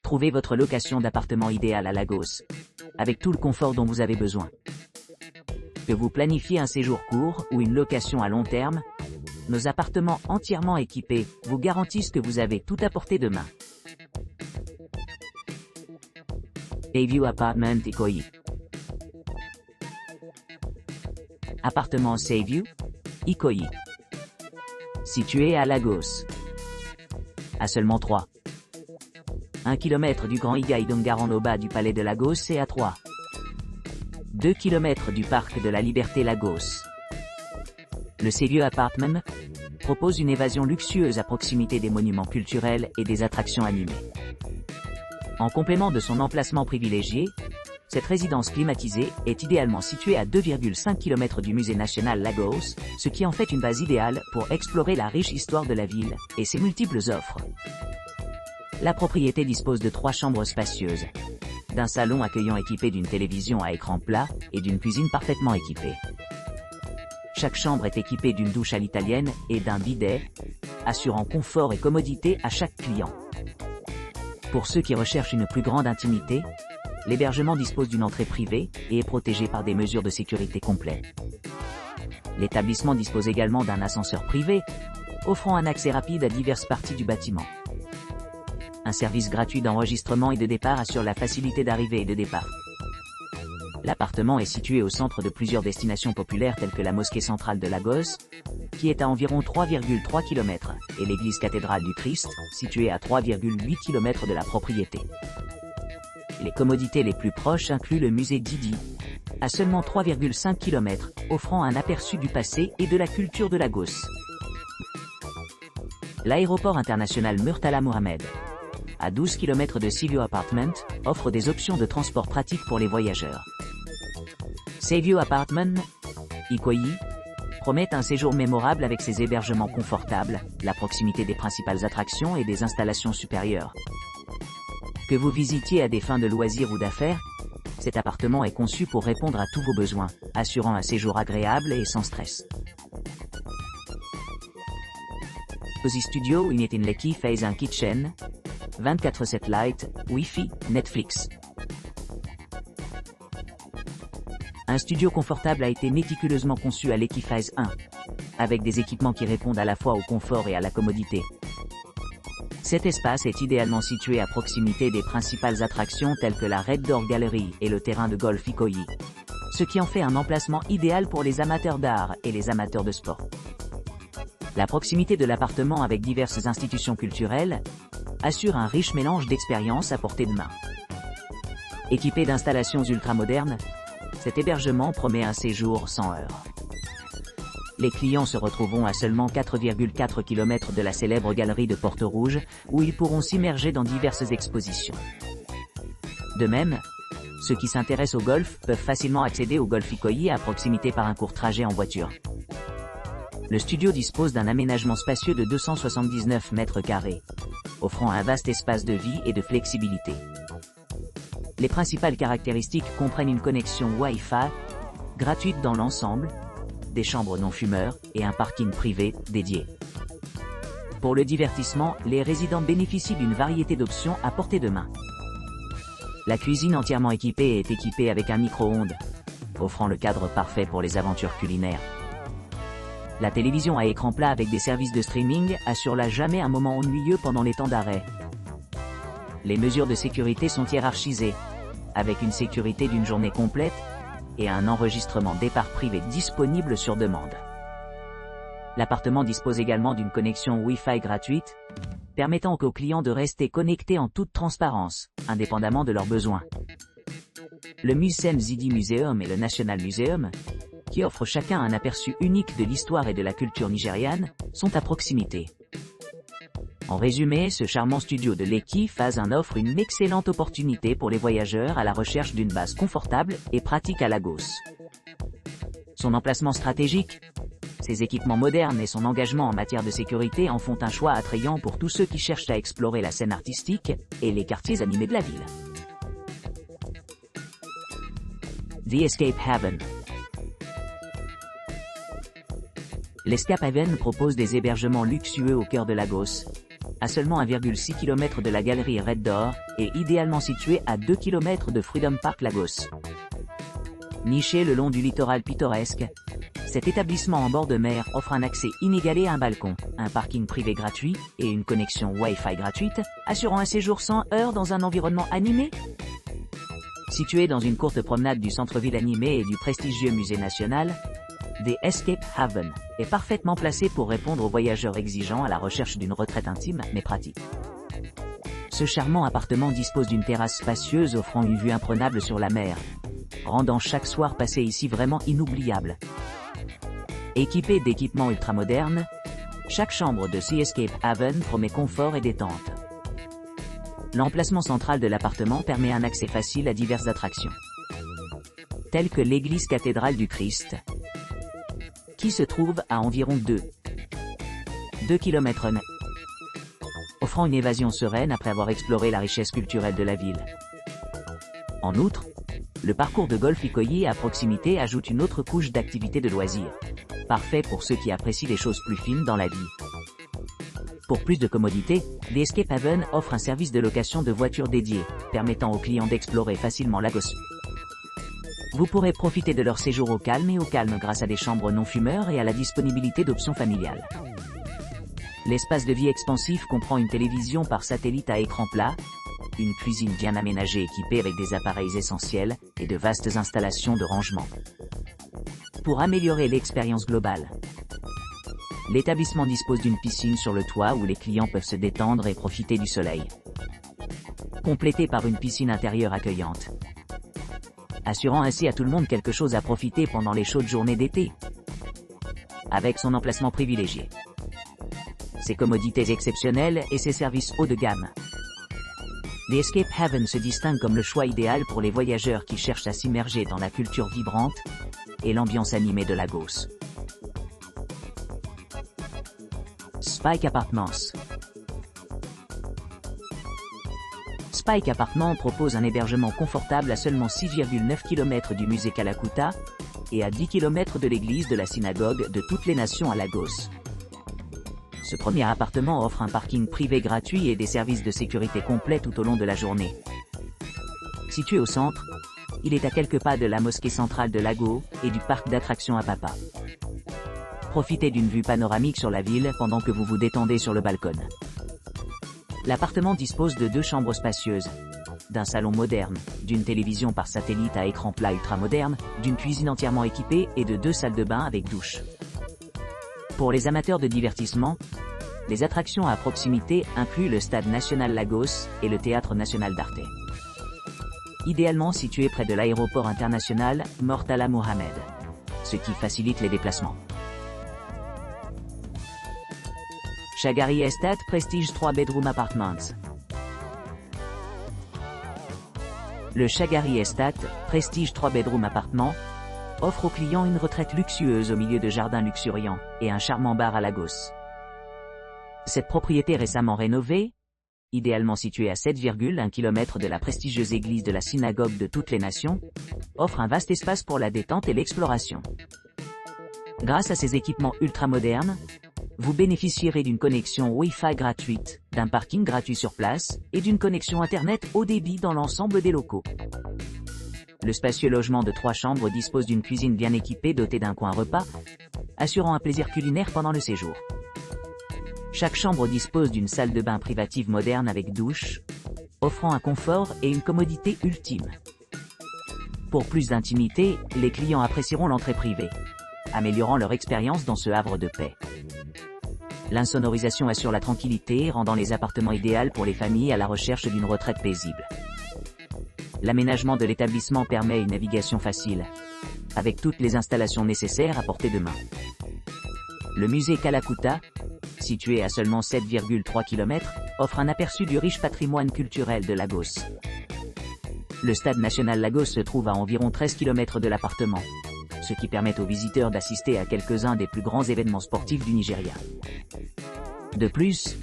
Trouvez votre location d'appartement idéale à Lagos, avec tout le confort dont vous avez besoin. Que vous planifiez un séjour court ou une location à long terme, nos appartements entièrement équipés vous garantissent que vous avez tout à portée de main. Bayview Apartment Ikoyi. Appartement Bayview, Ikoyi. Situé à Lagos. À seulement 1 km du Grand Iga-Idongaran au bas du palais de Lagos et à 2 km du parc de la Liberté Lagos. Le Bayview Apartment propose une évasion luxueuse à proximité des monuments culturels et des attractions animées. En complément de son emplacement privilégié, cette résidence climatisée est idéalement située à 2,5 km du musée national Lagos, ce qui en fait une base idéale pour explorer la riche histoire de la ville et ses multiples offres. La propriété dispose de 3 chambres spacieuses, d'un salon accueillant équipé d'une télévision à écran plat et d'une cuisine parfaitement équipée. Chaque chambre est équipée d'une douche à l'italienne et d'un bidet, assurant confort et commodité à chaque client. Pour ceux qui recherchent une plus grande intimité, l'hébergement dispose d'une entrée privée et est protégé par des mesures de sécurité complètes. L'établissement dispose également d'un ascenseur privé, offrant un accès rapide à diverses parties du bâtiment. Un service gratuit d'enregistrement et de départ assure la facilité d'arrivée et de départ. L'appartement est situé au centre de plusieurs destinations populaires telles que la mosquée centrale de Lagos, qui est à environ 3,3 km, et l'église cathédrale du Christ, située à 3,8 km de la propriété. Les commodités les plus proches incluent le musée Didi, à seulement 3,5 km, offrant un aperçu du passé et de la culture de Lagos. L'aéroport international Murtala Mohamed, à 12 km de Bayview Apartment, offre des options de transport pratiques pour les voyageurs. Bayview Apartment, Ikoyi, promet un séjour mémorable avec ses hébergements confortables, la proximité des principales attractions et des installations supérieures. Que vous visitiez à des fins de loisirs ou d'affaires, cet appartement est conçu pour répondre à tous vos besoins, assurant un séjour agréable et sans stress. Cozy Studio Unit in Lekki Phase 1 Kitchen, 24/7 Light, Wi-Fi, Netflix. Un studio confortable a été méticuleusement conçu à Lekki Phase 1, avec des équipements qui répondent à la fois au confort et à la commodité. Cet espace est idéalement situé à proximité des principales attractions telles que la Red Door Gallery et le terrain de golf Ikoyi, ce qui en fait un emplacement idéal pour les amateurs d'art et les amateurs de sport. La proximité de l'appartement avec diverses institutions culturelles assure un riche mélange d'expériences à portée de main. Équipé d'installations ultramodernes, cet hébergement promet un séjour sans heurts. Les clients se retrouveront à seulement 4,4 km de la célèbre galerie de Porte-Rouge, où ils pourront s'immerger dans diverses expositions. De même, ceux qui s'intéressent au golf peuvent facilement accéder au golf Ikoyi à proximité par un court trajet en voiture. Le studio dispose d'un aménagement spacieux de 279 mètres carrés, offrant un vaste espace de vie et de flexibilité. Les principales caractéristiques comprennent une connexion Wi-Fi, gratuite dans l'ensemble, des chambres non-fumeurs et un parking privé dédié. Pour le divertissement, les résidents bénéficient d'une variété d'options à portée de main. La cuisine entièrement équipée est équipée avec un micro-ondes, offrant le cadre parfait pour les aventures culinaires. La télévision à écran plat avec des services de streaming assure jamais un moment ennuyeux pendant les temps d'arrêt. Les mesures de sécurité sont hiérarchisées, avec une sécurité d'une journée complète et un enregistrement départ privé disponible sur demande. L'appartement dispose également d'une connexion Wi-Fi gratuite, permettant aux clients de rester connectés en toute transparence, indépendamment de leurs besoins. Le Museum Zidi Museum et le National Museum, qui offrent chacun un aperçu unique de l'histoire et de la culture nigériane, sont à proximité. En résumé, ce charmant studio de Lekki Phase 1 offre une excellente opportunité pour les voyageurs à la recherche d'une base confortable et pratique à Lagos. Son emplacement stratégique, ses équipements modernes et son engagement en matière de sécurité en font un choix attrayant pour tous ceux qui cherchent à explorer la scène artistique et les quartiers animés de la ville. The Escape Haven. L'Escape Haven propose des hébergements luxueux au cœur de Lagos, à seulement 1,6 km de la galerie Red Door, et idéalement situé à 2 km de Freedom Park Lagos. Niché le long du littoral pittoresque, cet établissement en bord de mer offre un accès inégalé à un balcon, un parking privé gratuit et une connexion Wi-Fi gratuite, assurant un séjour sans heurts dans un environnement animé. Situé dans une courte promenade du centre-ville animé et du prestigieux musée national, The Escape Haven est parfaitement placé pour répondre aux voyageurs exigeants à la recherche d'une retraite intime mais pratique. Ce charmant appartement dispose d'une terrasse spacieuse offrant une vue imprenable sur la mer, rendant chaque soir passé ici vraiment inoubliable. Équipé d'équipements ultramodernes, chaque chambre de The Escape Haven promet confort et détente. L'emplacement central de l'appartement permet un accès facile à diverses attractions, telles que l'église cathédrale du Christ, qui se trouve à environ 2 km, offrant une évasion sereine après avoir exploré la richesse culturelle de la ville. En outre, le parcours de golf Ikoyi à proximité ajoute une autre couche d'activités de loisirs, parfait pour ceux qui apprécient les choses plus fines dans la vie. Pour plus de commodité, The Escape Haven offre un service de location de voitures dédié, permettant aux clients d'explorer facilement Lagos. Vous pourrez profiter de leur séjour au calme grâce à des chambres non fumeurs et à la disponibilité d'options familiales. L'espace de vie expansif comprend une télévision par satellite à écran plat, une cuisine bien aménagée équipée avec des appareils essentiels et de vastes installations de rangement. Pour améliorer l'expérience globale, l'établissement dispose d'une piscine sur le toit où les clients peuvent se détendre et profiter du soleil, complétée par une piscine intérieure accueillante, assurant ainsi à tout le monde quelque chose à profiter pendant les chaudes journées d'été. Avec son emplacement privilégié, ses commodités exceptionnelles et ses services haut de gamme, The Escape Haven se distingue comme le choix idéal pour les voyageurs qui cherchent à s'immerger dans la culture vibrante et l'ambiance animée de Lagos. Spike Apartments. Spike Apartments propose un hébergement confortable à seulement 6,9 km du musée Kalakuta et à 10 km de l'église de la synagogue de toutes les nations à Lagos. Ce premier appartement offre un parking privé gratuit et des services de sécurité complets tout au long de la journée. Situé au centre, il est à quelques pas de la mosquée centrale de Lagos et du parc d'attractions Apapa. Profitez d'une vue panoramique sur la ville pendant que vous vous détendez sur le balcon. L'appartement dispose de 2 chambres spacieuses, d'un salon moderne, d'une télévision par satellite à écran plat ultramoderne, d'une cuisine entièrement équipée et de 2 salles de bain avec douche. Pour les amateurs de divertissement, les attractions à proximité incluent le Stade National Lagos et le Théâtre National d'Arte. Idéalement situé près de l'aéroport international Murtala Mohammed, ce qui facilite les déplacements. Shagari Estate Prestige 3 Bedroom Apartments. Le Shagari Estate Prestige 3 Bedroom Apartments offre aux clients une retraite luxueuse au milieu de jardins luxuriants et un charmant bar à Lagos. Cette propriété récemment rénovée, idéalement située à 7,1 km de la prestigieuse église de la synagogue de toutes les nations, offre un vaste espace pour la détente et l'exploration. Grâce à ses équipements ultramodernes, vous bénéficierez d'une connexion Wi-Fi gratuite, d'un parking gratuit sur place et d'une connexion Internet haut débit dans l'ensemble des locaux. Le spacieux logement de 3 chambres dispose d'une cuisine bien équipée dotée d'un coin repas, assurant un plaisir culinaire pendant le séjour. Chaque chambre dispose d'une salle de bain privative moderne avec douche, offrant un confort et une commodité ultime. Pour plus d'intimité, les clients apprécieront l'entrée privée, améliorant leur expérience dans ce havre de paix. L'insonorisation assure la tranquillité, rendant les appartements idéaux pour les familles à la recherche d'une retraite paisible. L'aménagement de l'établissement permet une navigation facile, avec toutes les installations nécessaires à portée de main. Le musée Kalakuta, situé à seulement 7,3 km, offre un aperçu du riche patrimoine culturel de Lagos. Le Stade National Lagos se trouve à environ 13 km de l'appartement, ce qui permet aux visiteurs d'assister à quelques-uns des plus grands événements sportifs du Nigeria. De plus,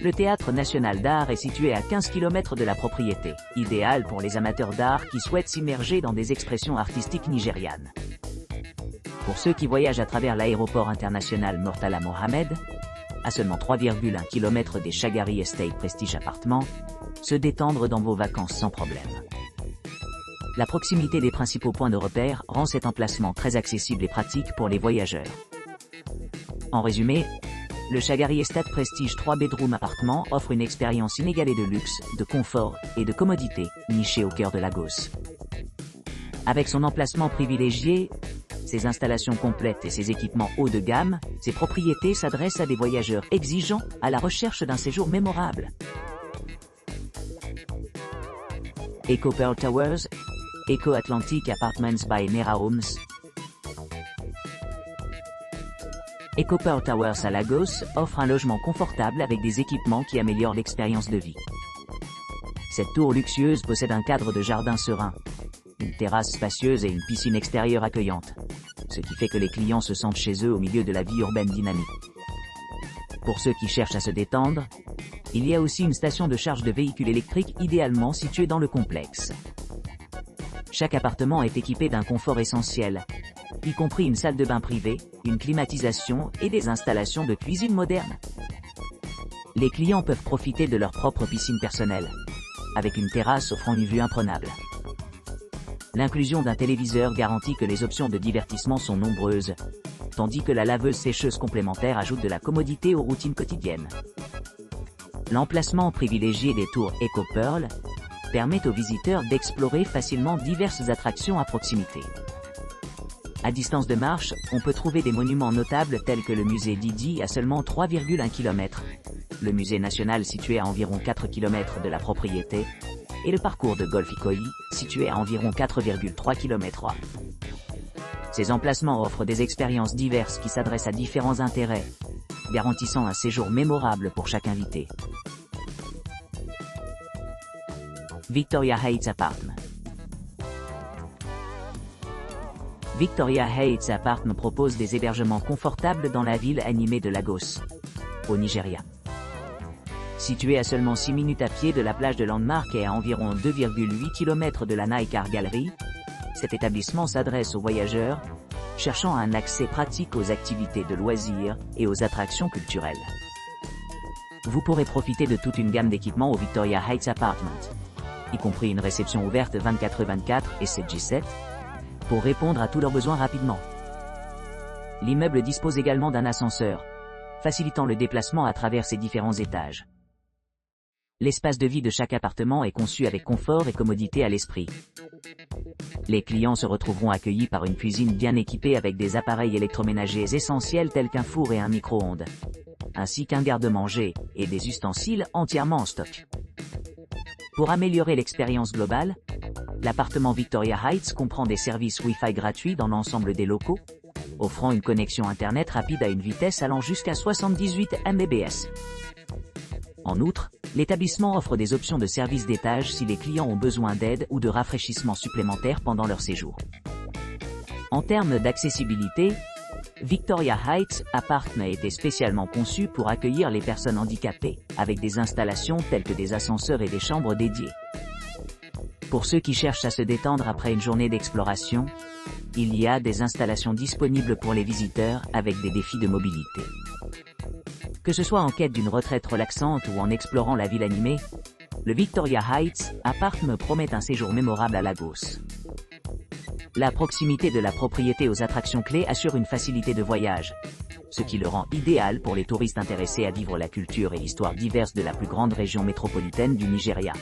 le Théâtre National d'Art est situé à 15 km de la propriété, idéal pour les amateurs d'art qui souhaitent s'immerger dans des expressions artistiques nigérianes. Pour ceux qui voyagent à travers l'aéroport international Murtala Mohammed, à seulement 3,1 km des Shagari Estate Prestige Appartements, se détendre dans vos vacances sans problème. La proximité des principaux points de repère rend cet emplacement très accessible et pratique pour les voyageurs. En résumé, le Shagari Estate Prestige 3 Bedroom Appartement offre une expérience inégalée de luxe, de confort et de commodité, nichée au cœur de Lagos. Avec son emplacement privilégié, ses installations complètes et ses équipements haut de gamme, ses propriétés s'adressent à des voyageurs exigeants à la recherche d'un séjour mémorable. Eco Pearl Towers, Eco Atlantic Apartments by Nera Homes. Eco Pearl Towers à Lagos offre un logement confortable avec des équipements qui améliorent l'expérience de vie. Cette tour luxueuse possède un cadre de jardin serein, une terrasse spacieuse et une piscine extérieure accueillante, ce qui fait que les clients se sentent chez eux au milieu de la vie urbaine dynamique. Pour ceux qui cherchent à se détendre, il y a aussi une station de charge de véhicules électriques idéalement située dans le complexe. Chaque appartement est équipé d'un confort essentiel, y compris une salle de bain privée, une climatisation et des installations de cuisine modernes. Les clients peuvent profiter de leur propre piscine personnelle, avec une terrasse offrant une vue imprenable. L'inclusion d'un téléviseur garantit que les options de divertissement sont nombreuses, tandis que la laveuse-sécheuse complémentaire ajoute de la commodité aux routines quotidiennes. L'emplacement privilégié des tours Eco Pearl permet aux visiteurs d'explorer facilement diverses attractions à proximité. À distance de marche, on peut trouver des monuments notables tels que le musée Didi à seulement 3,1 km, le musée national situé à environ 4 km de la propriété, et le parcours de golf Ikoyi, situé à environ 4,3 km. Ces emplacements offrent des expériences diverses qui s'adressent à différents intérêts, garantissant un séjour mémorable pour chaque invité. Victoria Heights Apartment. Victoria Heights Apartment propose des hébergements confortables dans la ville animée de Lagos, au Nigeria. Situé à seulement 6 minutes à pied de la plage de Landmark et à environ 2,8 km de la Nike Art Gallery, cet établissement s'adresse aux voyageurs, cherchant un accès pratique aux activités de loisirs et aux attractions culturelles. Vous pourrez profiter de toute une gamme d'équipements au Victoria Heights Apartment, y compris une réception ouverte 24/24 et 7/7, pour répondre à tous leurs besoins rapidement. L'immeuble dispose également d'un ascenseur, facilitant le déplacement à travers ses différents étages. L'espace de vie de chaque appartement est conçu avec confort et commodité à l'esprit. Les clients se retrouveront accueillis par une cuisine bien équipée avec des appareils électroménagers essentiels tels qu'un four et un micro-ondes, ainsi qu'un garde-manger et des ustensiles entièrement en stock. Pour améliorer l'expérience globale, l'appartement Victoria Heights comprend des services Wi-Fi gratuits dans l'ensemble des locaux, offrant une connexion Internet rapide à une vitesse allant jusqu'à 78 Mbps. En outre, l'établissement offre des options de service d'étage si les clients ont besoin d'aide ou de rafraîchissement supplémentaire pendant leur séjour. En termes d'accessibilité, Victoria Heights Apartment a été spécialement conçu pour accueillir les personnes handicapées, avec des installations telles que des ascenseurs et des chambres dédiées. Pour ceux qui cherchent à se détendre après une journée d'exploration, il y a des installations disponibles pour les visiteurs avec des défis de mobilité. Que ce soit en quête d'une retraite relaxante ou en explorant la ville animée, le Victoria Heights Apartment promet un séjour mémorable à Lagos. La proximité de la propriété aux attractions clés assure une facilité de voyage, ce qui le rend idéal pour les touristes intéressés à vivre la culture et l'histoire diverses de la plus grande région métropolitaine du Nigeria.